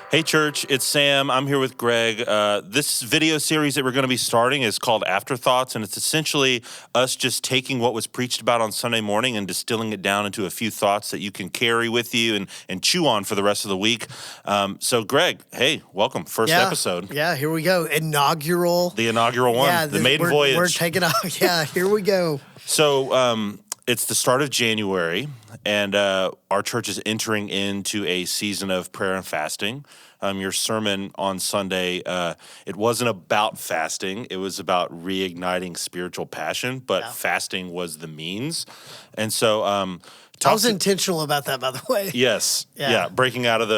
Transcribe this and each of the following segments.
Hey, church, it's Sam. I'm here with Greg. This video series that we're going to be starting is called Afterthoughts, and it's essentially us just taking what was preached about on Sunday morning and distilling it down into a few thoughts that you can carry with you and chew on for the rest of the week. So, Greg, hey, welcome. First episode. Yeah, here we go. The inaugural one, the maiden voyage. We're taking off. Yeah, here we go. So, it's the start of January, and our church is entering into a season of prayer and fasting. Your sermon on Sunday, it wasn't about fasting. It was about reigniting spiritual passion, but fasting was the means. And so I was intentional about that, by the way. Yes. Yeah. Breaking out of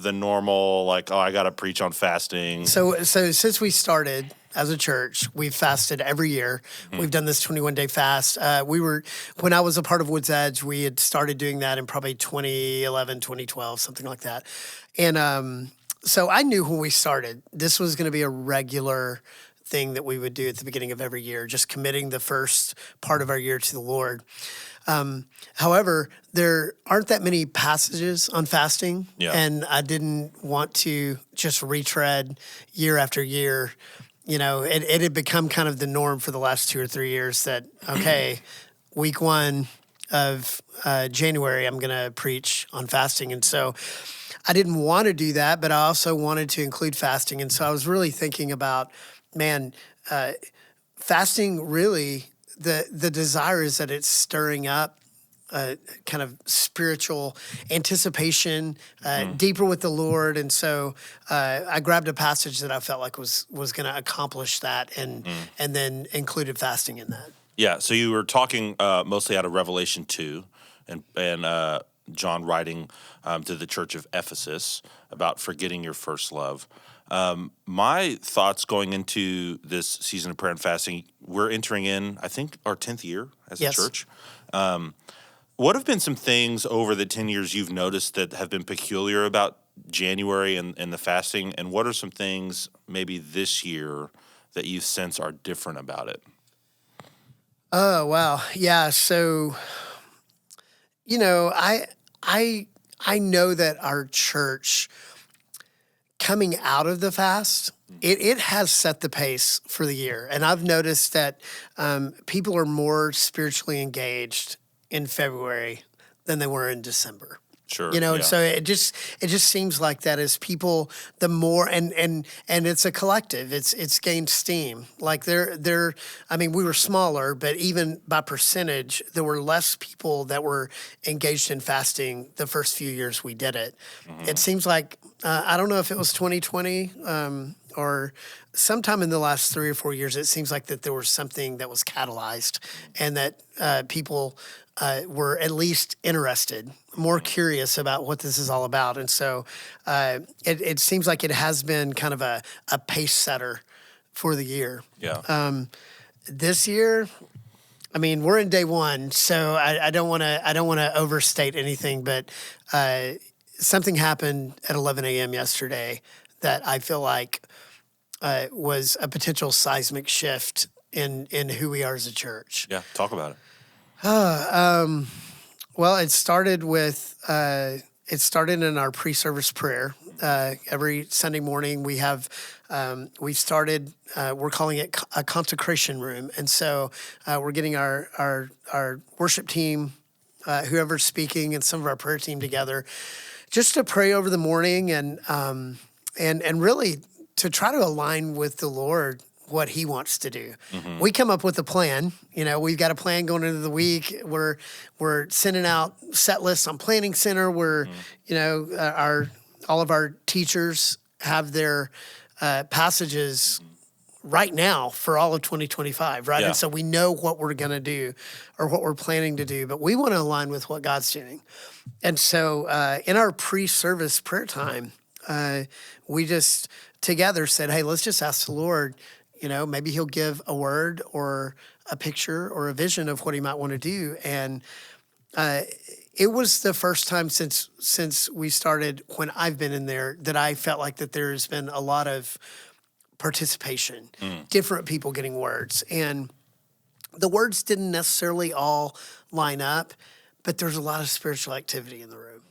the normal, like, I got to preach on fasting. So since we started as a church, we've fasted every year. We've done this 21-day fast. When I was a part of Woods Edge, we had started doing that in probably 2011, 2012, something like that. And so I knew when we started, this was going to be a regular thing that we would do at the beginning of every year, just committing the first part of our year to the Lord. However, there aren't that many passages on fasting, and I didn't want to just retread year after year. You know, it had become kind of the norm for the last 2 or 3 years that, okay, week 1 of January, I'm going to preach on fasting. And so I didn't want to do that, but I also wanted to include fasting. And so I was really thinking about, fasting really, the desire is that it's stirring up kind of spiritual anticipation, deeper with the Lord. And so I grabbed a passage that I felt like was going to accomplish that and then included fasting in that. Yeah, so you were talking mostly out of Revelation 2 and John writing to the church of Ephesus about forgetting your first love. My thoughts going into this season of prayer and fasting, we're entering in, I think, our 10th year as a church. What have been some things over the 10 years you've noticed that have been peculiar about January and the fasting? And what are some things maybe this year that you sense are different about it? Oh, wow. Yeah. So, I know that our church coming out of the fast, it has set the pace for the year. And I've noticed that people are more spiritually engaged in February than they were in December. Sure. And so it just seems like that as people, the more and it's a collective. It's gained steam. Like we were smaller, but even by percentage, there were less people that were engaged in fasting the first few years we did it. It seems like I don't know if it was 2020 or sometime in the last 3 or 4 years, it seems like that there was something that was catalyzed and that people were at least interested, more curious about what this is all about. And so it seems like it has been kind of a pace setter for the year. Yeah. This year, we're in day 1, so I don't want to overstate anything, but something happened at 11 a.m. yesterday that I feel like was a potential seismic shift in who we are as a church. Yeah, talk about it. Well, it started in our pre-service prayer. Every Sunday morning we have, we're calling it a consecration room. And so we're getting our worship team, whoever's speaking, and some of our prayer team together just to pray over the morning and really to try to align with the Lord what he wants to do. We come up with a plan. We've got a plan going into the week. We're sending out set lists on Planning Center. We're, all of our teachers have their passages right now for all of 2025, right? Yeah. And so we know what we're going to do or what we're planning to do, but we want to align with what God's doing. And so in our pre-service prayer time, we just together said, hey, let's just ask the Lord, maybe he'll give a word or a picture or a vision of what he might want to do. And it was the first time since we started, when I've been in there, that I felt like that there's been a lot of participation, different people getting words. And the words didn't necessarily all line up, but there's a lot of spiritual activity in the room,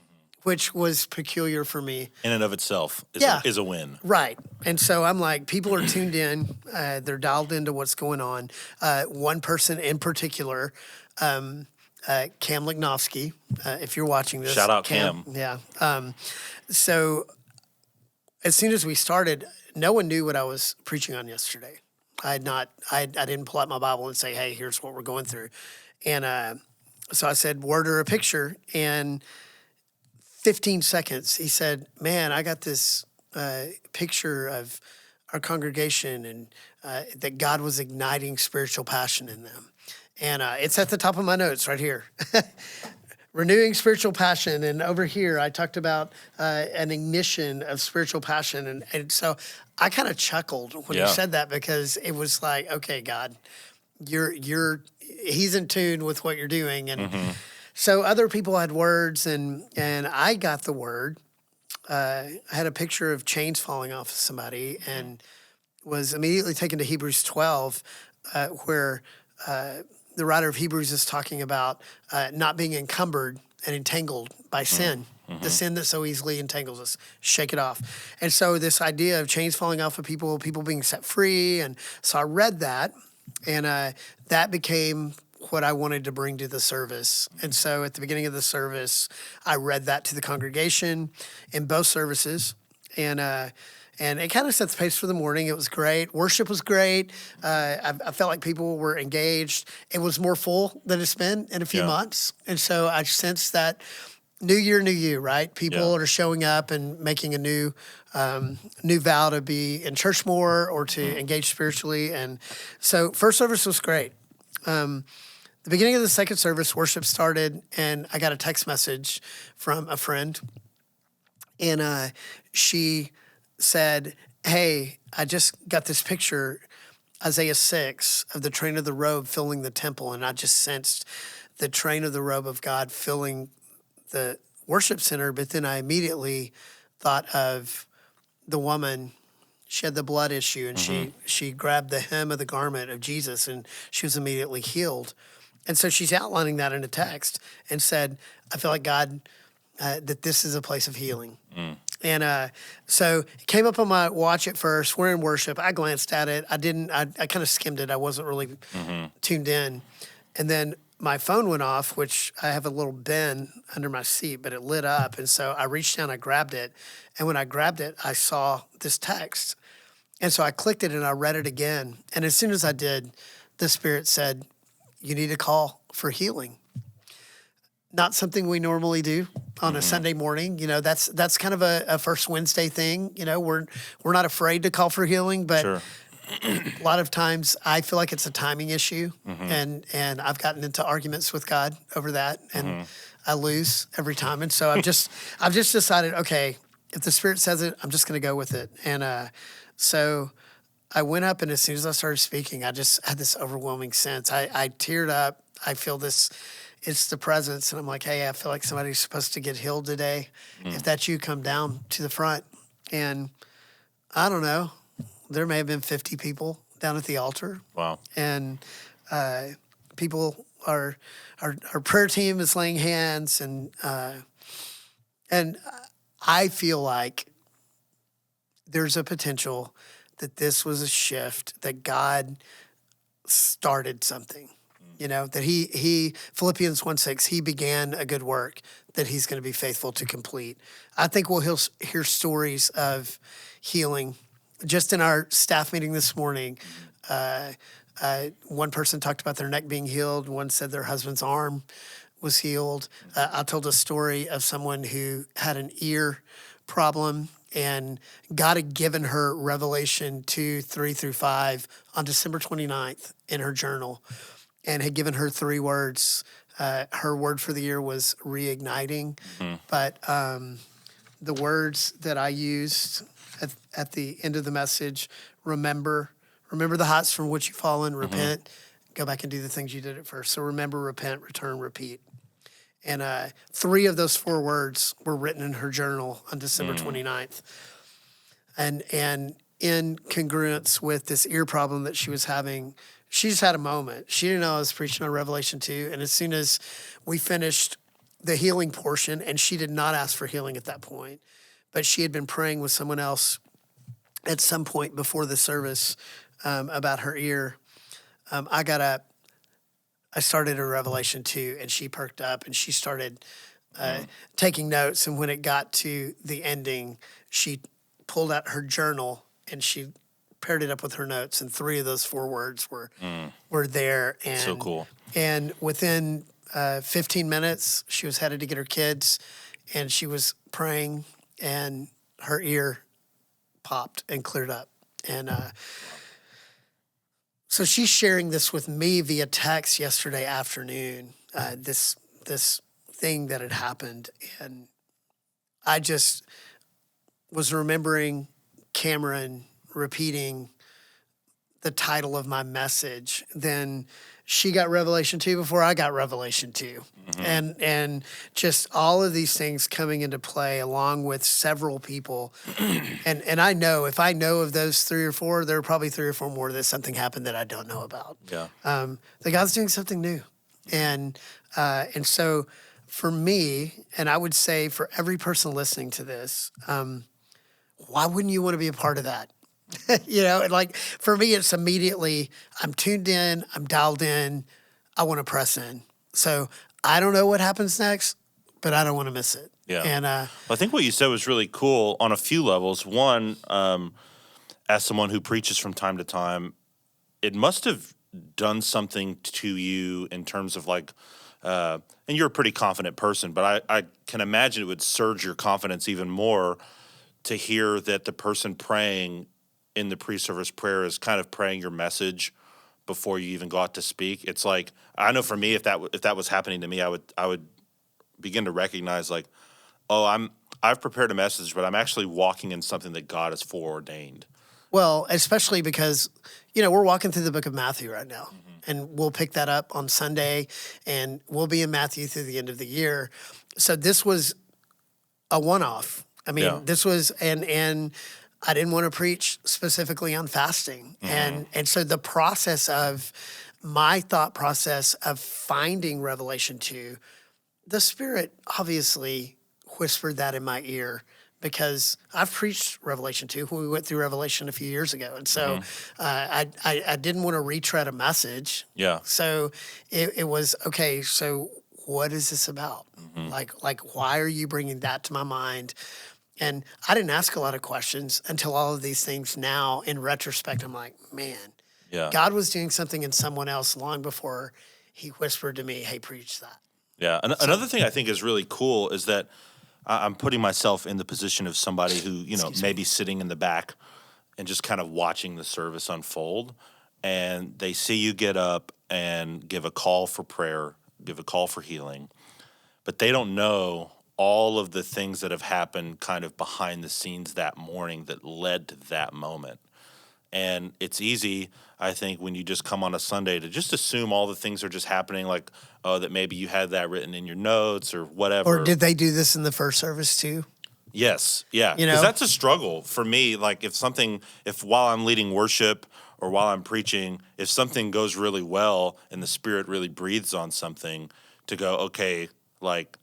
which was peculiar for me. In and of itself is a win. Right. And so I'm like, people are tuned in. They're dialed into what's going on. One person in particular, Cam Lignovsky, if you're watching this. Shout out Cam. Yeah. So as soon as we started, no one knew what I was preaching on yesterday. I didn't pull out my Bible and say, hey, here's what we're going through. And so I said, word or a picture. And 15 seconds, he said, man, I got this picture of our congregation and that God was igniting spiritual passion in them. And it's at the top of my notes right here. Renewing spiritual passion. And over here, I talked about an ignition of spiritual passion. And so I kind of chuckled when he said that, because it was like, okay, God, he's in tune with what you're doing. And so other people had words, and I got the word. I had a picture of chains falling off of somebody, and was immediately taken to Hebrews 12, where the writer of Hebrews is talking about not being encumbered and entangled by sin, the sin that so easily entangles us. Shake it off. And so this idea of chains falling off of people being set free. And so I read that, and that became what I wanted to bring to the service. And so at the beginning of the service, I read that to the congregation in both services. And it kind of set the pace for the morning. It was great. Worship was great. I felt like people were engaged. It was more full than it's been in a few months. And so I sensed that new year, new you, right? People are showing up and making a new vow to be in church more or to engage spiritually. And so first service was great. The beginning of the second service, worship started, and I got a text message from a friend. And she said, hey, I just got this picture, Isaiah 6, of the train of the robe filling the temple. And I just sensed the train of the robe of God filling the worship center. But then I immediately thought of the woman. She had the blood issue, and she grabbed the hem of the garment of Jesus, and she was immediately healed. And so she's outlining that in a text and said, I feel like God, that this is a place of healing. And so it came up on my watch at first. We're in worship. I glanced at it. I kind of skimmed it. I wasn't really tuned in. And then my phone went off, which I have a little bin under my seat, but it lit up. And so I reached down, I grabbed it. And when I grabbed it, I saw this text. And so I clicked it and I read it again. And as soon as I did, the Spirit said, you need to call for healing. Not something we normally do on a Sunday morning. You know, that's kind of a first Wednesday thing. You know, we're not afraid to call for healing, but a lot of times I feel like it's a timing issue. And I've gotten into arguments with God over that, and I lose every time. And so I've just decided, okay, if the Spirit says it, I'm just going to go with it. And so I went up, and as soon as I started speaking, I just had this overwhelming sense. I teared up. I feel this. It's the presence. And I'm like, hey, I feel like somebody's supposed to get healed today. If that's you, come down to the front. And I don't know. There may have been 50 people down at the altar. Wow. And people, our prayer team is laying hands. And I feel like there's a potential that this was a shift, that God started something. You know, that he Philippians 1:6, he began a good work that he's going to be faithful to complete. I think we'll hear stories of healing. Just in our staff meeting this morning, one person talked about their neck being healed. One said their husband's arm was healed. I told a story of someone who had an ear problem, and God had given her Revelation 2:3-5 on December 29th in her journal, and had given her 3 words. Her word for the year was reigniting. But the words that I used at the end of the message, remember the heights from which you've fallen, repent, go back and do the things you did at first. So remember, repent, return, repeat. And 3 of those 4 words were written in her journal on December 29th. And in congruence with this ear problem that she was having, she just had a moment. She didn't know I was preaching on Revelation 2. And as soon as we finished the healing portion, and she did not ask for healing at that point, but she had been praying with someone else at some point before the service about her ear. I got up, I started a Revelation 2, and she perked up, and she started taking notes. And when it got to the ending, she pulled out her journal, and she paired it up with her notes, and 3 of those 4 words were there. And So cool. And within 15 minutes, she was headed to get her kids, and she was praying, and her ear popped and cleared up. And so she's sharing this with me via text yesterday afternoon, this thing that had happened. And I just was remembering Cameron repeating the title of my message. Then she got Revelation 2 before I got Revelation 2. And just all of these things coming into play along with several people. And I know, if I know of those 3 or 4, there are probably 3 or 4 more that something happened that I don't know about. Yeah. That God's doing something new. And so for me, and I would say for every person listening to this, why wouldn't you want to be a part of that? And like for me, it's immediately, I'm tuned in, I'm dialed in, I want to press in. So I don't know what happens next, but I don't want to miss it. Yeah. And I think what you said was really cool on a few levels. One, as someone who preaches from time to time, it must have done something to you in terms of like, and you're a pretty confident person, but I can imagine it would surge your confidence even more to hear that the person praying in the pre-service prayer is kind of praying your message before you even go out to speak. It's like, I know for me, if that was happening to me, I would begin to recognize like, oh, I've prepared a message, but I'm actually walking in something that God has foreordained. well, especially because, we're walking through the book of Matthew right now, and we'll pick that up on Sunday, and we'll be in Matthew through the end of the year. So this was a one-off. I mean, this was, and I didn't want to preach specifically on fasting. And so the process of my thought process of finding Revelation 2, the Spirit obviously whispered that in my ear because I've preached Revelation 2 when we went through Revelation a few years ago. And so I didn't want to retread a message. Yeah. So it was, okay, so what is this about? Like, why are you bringing that to my mind? And I didn't ask a lot of questions until all of these things now, in retrospect, I'm like, man, God was doing something in someone else long before he whispered to me, hey, preach that. Yeah. Another thing I think is really cool is that I'm putting myself in the position of somebody who, maybe sitting in the back and just kind of watching the service unfold. And they see you get up and give a call for prayer, give a call for healing, but they don't know all of the things that have happened kind of behind the scenes that morning that led to that moment. And it's easy, I think, when you just come on a Sunday to just assume all the things are just happening, like, oh, that maybe you had that written in your notes or whatever. Or did they do this in the first service too? Yes, yeah. Because that's a struggle for me. Like if while I'm leading worship or while I'm preaching, if something goes really well and the Spirit really breathes on something, to go, okay, like,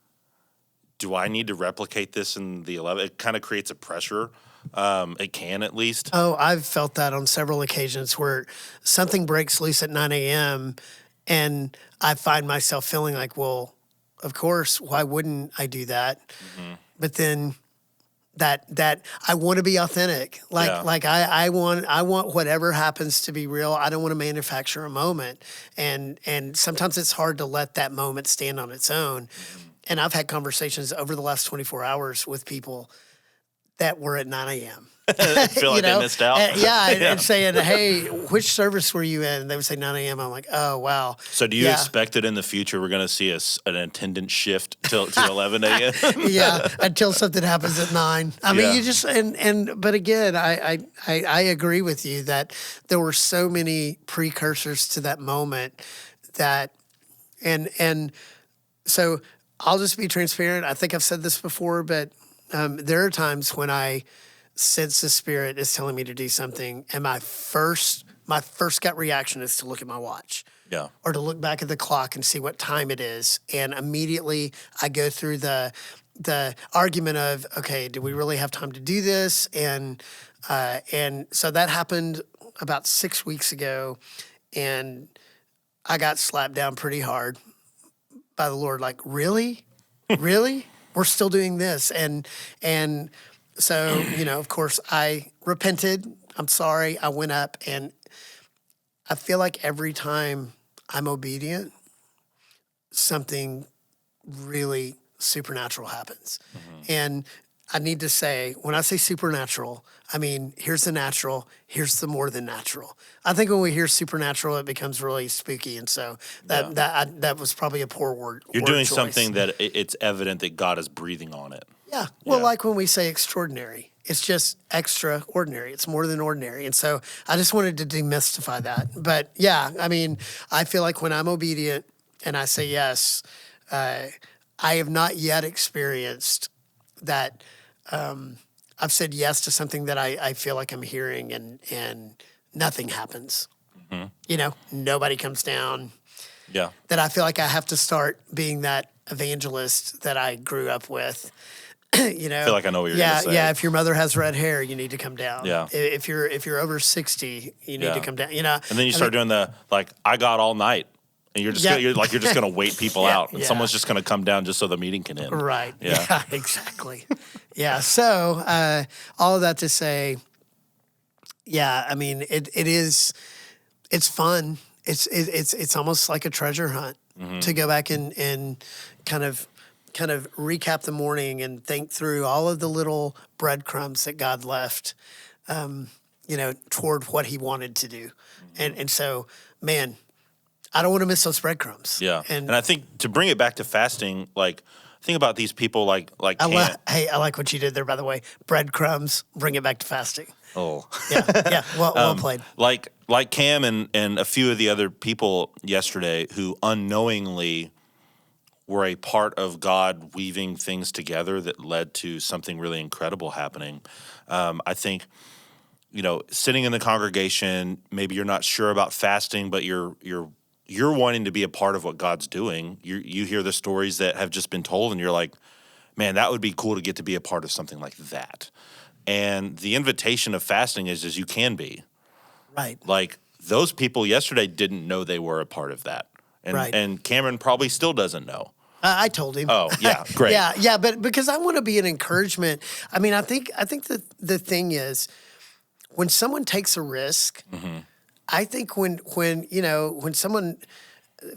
do I need to replicate this in the 11? It kind of creates a pressure. It can, at least. Oh, I've felt that on several occasions where something breaks loose at 9 a.m. and I find myself feeling like, well, of course, why wouldn't I do that? But then that I want to be authentic. I want whatever happens to be real. I don't want to manufacture a moment. And sometimes it's hard to let that moment stand on its own. And I've had conversations over the last 24 hours with people that were at 9 a.m. Feel like they missed out. And saying, hey, which service were you in? And they would say 9 a.m. I'm like, oh, wow. So do you expect that in the future we're going to see an attendance shift to 11 a.m.? Yeah, until something happens at 9. I mean, you just, but again, I agree with you that there were so many precursors to that moment that, and so I'll just be transparent. I think I've said this before, but there are times when I sense the Spirit is telling me to do something, and my first gut reaction is to look at my watch. Yeah. or to look back at the clock and see what time it is. And immediately I go through the argument of, okay, do we really have time to do this? And so that happened about 6 weeks ago, and I got slapped down pretty hard by the Lord. Like, really? Really? We're still doing this. And so, of course, I repented. I'm sorry. I went up, and I feel like every time I'm obedient, something really supernatural happens. And I need to say, when I say supernatural, I mean, here's the natural, here's the more than natural. I think when we hear supernatural, it becomes really spooky. And so that was probably a poor word. You're word doing choice. something that it's evident that God is breathing on it. Yeah. Well, like when we say extraordinary, it's just extraordinary. It's more than ordinary. And so I just wanted to demystify that. But yeah, I mean, I feel like when I'm obedient and I say yes, I have not yet experienced that. I've said yes to something that I feel like I'm hearing, and nothing happens. Nobody comes down. Yeah. That I feel like I have to start being that evangelist that I grew up with. I feel like I know what you're going to say. Yeah. If your mother has red hair, you need to come down. Yeah. If you're over 60, you need to come down. And then you start doing the I got all night, and you're just you're just going to wait people out, and someone's just going to come down just so the meeting can end. Right. Yeah. Exactly. Yeah. So all of that to say, yeah. I mean, it's fun. It's almost like a treasure hunt to go back and kind of recap the morning and think through all of the little breadcrumbs that God left, toward what He wanted to do, and so, man, I don't want to miss those breadcrumbs. Yeah, and I think to bring it back to fasting, think about these people like I like what you did there, by the way. Breadcrumbs, bring it back to fasting. Oh, yeah. Well played. Like Cam and a few of the other people yesterday who unknowingly were a part of God weaving things together that led to something really incredible happening. I think, sitting in the congregation, maybe you're not sure about fasting, but you're wanting to be a part of what God's doing. You hear the stories that have just been told, and you're like, man, that would be cool to get to be a part of something like that. And the invitation of fasting is you can be. Right. Like, those people yesterday didn't know they were a part of that. And Cameron probably still doesn't know. I told him. Oh, yeah, great. yeah, but because I want to be an encouragement. I mean, I think that the thing is, when someone takes a risk, I think when someone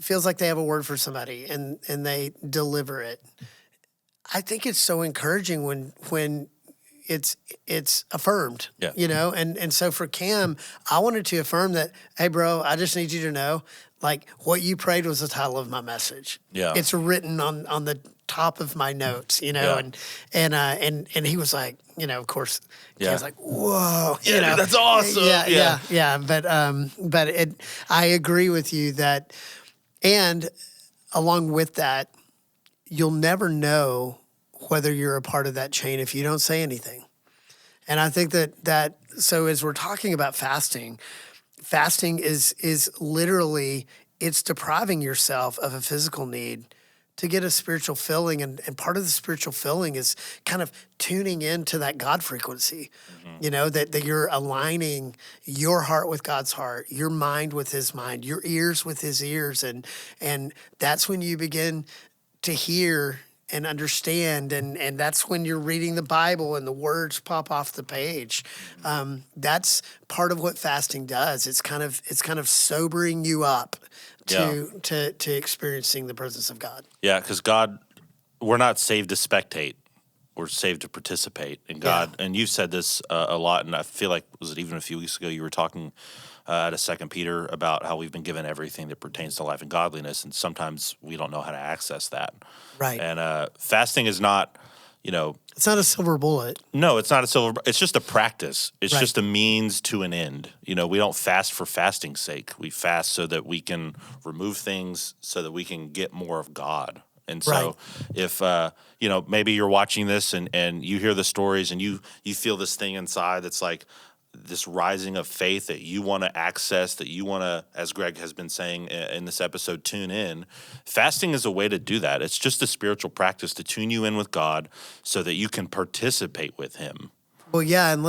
feels like they have a word for somebody and they deliver it, I think it's so encouraging when it's affirmed. Yeah. And so for Cam, I wanted to affirm that, hey, bro, I just need you to know, what you prayed was the title of my message. Yeah. It's written on the top of my notes, Yeah. and he was like, of course, he was like, whoa, Yeah, dude, that's awesome. Yeah. But I agree with you that, and along with that, you'll never know whether you're a part of that chain if you don't say anything. And I think that so as we're talking about fasting is literally, it's depriving yourself of a physical need to get a spiritual filling. And part of the spiritual filling is kind of tuning into that God frequency, that you're aligning your heart with God's heart, your mind with His mind, your ears with His ears. And that's when you begin to hear and understand, and that's when you're reading the Bible and the words pop off the page. That's part of what fasting does. It's kind of sobering you up to experiencing the presence of God. Yeah, because God, we're not saved to spectate. We're saved to participate in God. Yeah. And you've said this a lot, and I feel like, was it even a few weeks ago, you were talking at a 2 Peter about how we've been given everything that pertains to life and godliness, and sometimes we don't know how to access that. Right. And fasting is not, it's not a silver bullet. No, it's not a silver. It's just a practice. It's just a means to an end. We don't fast for fasting's sake. We fast so that we can remove things, so that we can get more of God. And so if, maybe you're watching this and you hear the stories and you feel this thing inside that's like, this rising of faith that you want to access, that you want to, as Greg has been saying in this episode, tune in. Fasting is a way to do that. It's just a spiritual practice to tune you in with God so that you can participate with him. Well, yeah, and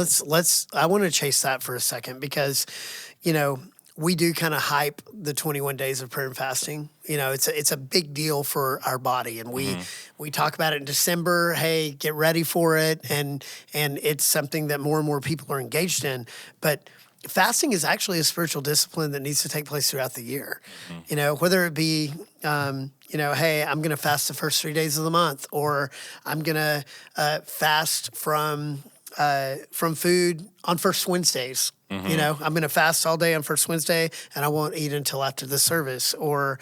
I want to chase that for a second because, we do kind of hype the 21 days of prayer and fasting. It's a big deal for our body, and we talk about it in December. Hey, get ready for it, and it's something that more and more people are engaged in. But fasting is actually a spiritual discipline that needs to take place throughout the year. Whether it be hey, I'm going to fast the first 3 days of the month, or I'm going to fast from food on first Wednesdays. I'm going to fast all day on first Wednesday, and I won't eat until after the service. Or,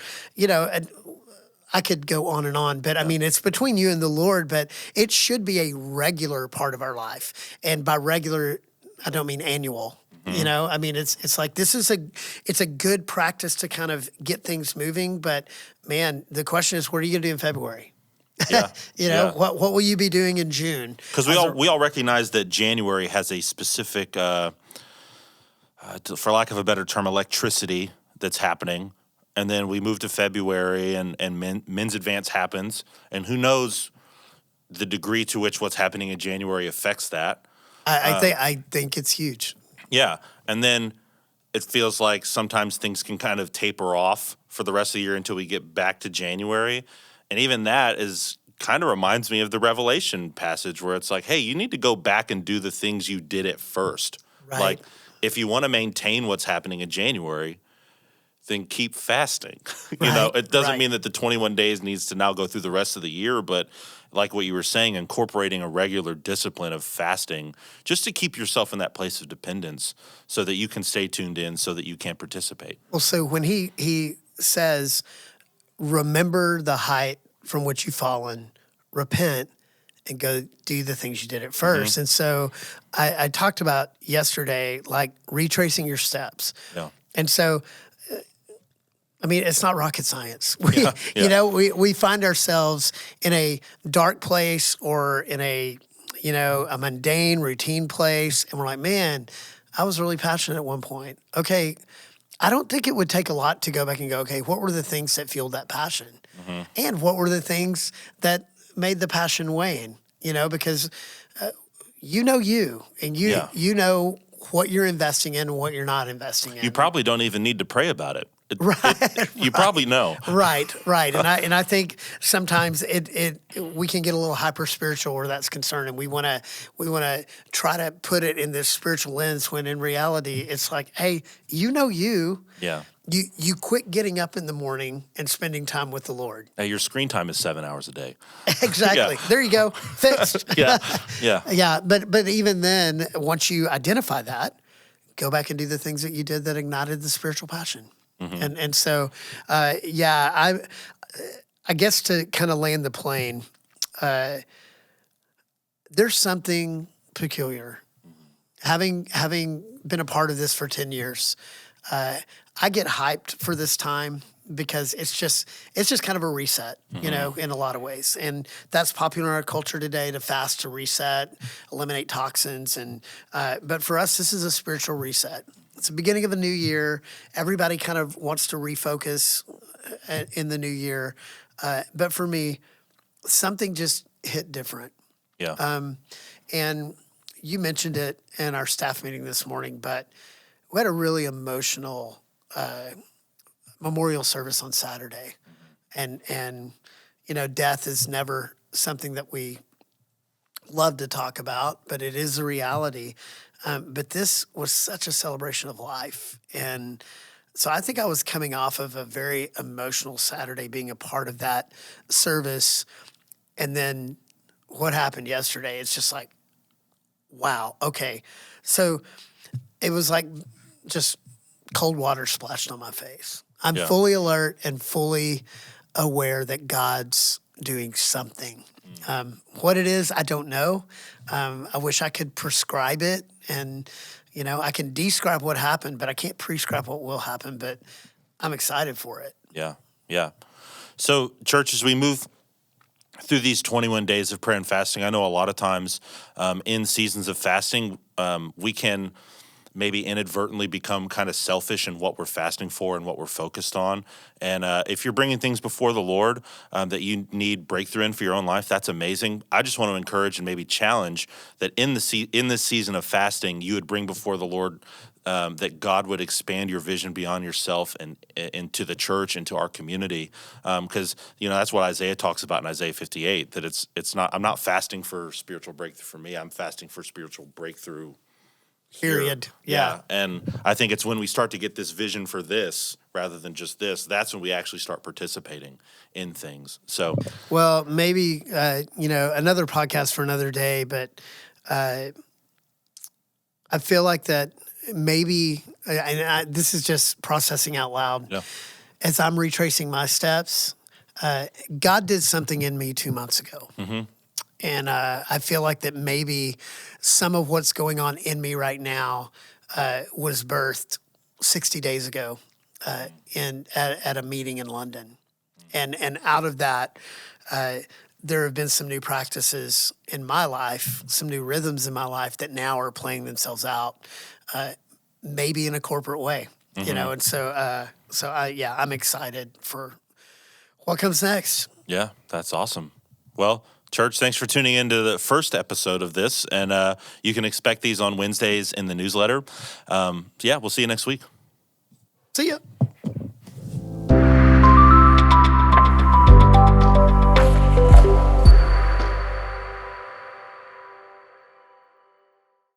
I could go on and on, but I mean, it's between you and the Lord, but it should be a regular part of our life. And by regular, I don't mean annual. I mean, it's like it's a good practice to kind of get things moving. But man, the question is, what are you going to do in February? Yeah. What will you be doing in June? Because we all recognize that January has a specific, for lack of a better term, electricity that's happening, and then we move to February, and Men's Advance happens, and who knows the degree to which what's happening in January affects that. I think it's huge. Yeah, and then it feels like sometimes things can kind of taper off for the rest of the year until we get back to January. And even that is kind of reminds me of the Revelation passage where it's like, hey, you need to go back and do the things you did at first. Right. Like, if you want to maintain what's happening in January, then keep fasting. It doesn't mean that the 21 days needs to now go through the rest of the year, but like what you were saying, incorporating a regular discipline of fasting just to keep yourself in that place of dependence so that you can stay tuned in so that you can participate. Well, so when he says, remember the height from which you've fallen, repent, and go do the things you did at first. And so I talked about yesterday, like retracing your steps. Yeah. And so, I mean, it's not rocket science. We find ourselves in a dark place or in a mundane, routine place. And we're like, man, I was really passionate at one point. Okay, I don't think it would take a lot to go back and go, okay, what were the things that fueled that passion? And what were the things that made the passion wane? Because you and you know what you're investing in and what you're not investing in. You probably don't even need to pray about it. You Right. probably know. Right. And I think sometimes we can get a little hyper spiritual where that's concerned, and we want to try to put it in this spiritual lens when in reality it's like, hey, Yeah. You quit getting up in the morning and spending time with the Lord. Now, your screen time is 7 hours a day. Exactly. Yeah. There you go. Fixed. Yeah. Yeah. But even then, once you identify that, go back and do the things that you did that ignited the spiritual passion. And so, I guess to kind of land the plane, there's something peculiar. Having been a part of this for 10 years, I get hyped for this time because it's just kind of a reset, in a lot of ways. And that's popular in our culture today, to fast, to reset, eliminate toxins. And but for us, this is a spiritual reset. It's the beginning of a new year. Everybody kind of wants to refocus in the new year. But for me, something just hit different. Yeah. And you mentioned it in our staff meeting this morning, but we had a really emotional memorial service on Saturday. And death is never something that we love to talk about, but it is a reality. But this was such a celebration of life. And so I think I was coming off of a very emotional Saturday being a part of that service. And then what happened yesterday, it's just like, wow, okay. So it was like just cold water splashed on my face. I'm fully alert and fully aware that God's doing something. What it is, I don't know. I wish I could prescribe it, and I can describe what happened, but I can't prescribe what will happen. But I'm excited for it. Yeah. So, church, as we move through these 21 days of prayer and fasting, I know a lot of times in seasons of fasting, we can maybe inadvertently become kind of selfish in what we're fasting for and what we're focused on. And if you're bringing things before the Lord that you need breakthrough in for your own life, that's amazing. I just want to encourage and maybe challenge that in this season of fasting, you would bring before the Lord that God would expand your vision beyond yourself and into the church, into our community, because that's what Isaiah talks about in Isaiah 58. That it's not. I'm not fasting for spiritual breakthrough for me. I'm fasting for spiritual breakthrough. Period. Yeah. And I think it's when we start to get this vision for this rather than just this, that's when we actually start participating in things. So, well, maybe another podcast for another day, but I feel like that. Maybe, this is just processing out loud. Yeah. As I'm retracing my steps, God did something in me 2 months ago. Mm-hmm. And I feel like that maybe some of what's going on in me right now was birthed 60 days ago at a meeting in London. And out of that, there have been some new practices in my life, some new rhythms in my life that now are playing themselves out. Maybe in a corporate way, and so I'm excited for what comes next. Yeah, that's awesome. Well, church, thanks for tuning into the first episode of this, and you can expect these on Wednesdays in the newsletter. We'll see you next week. See ya.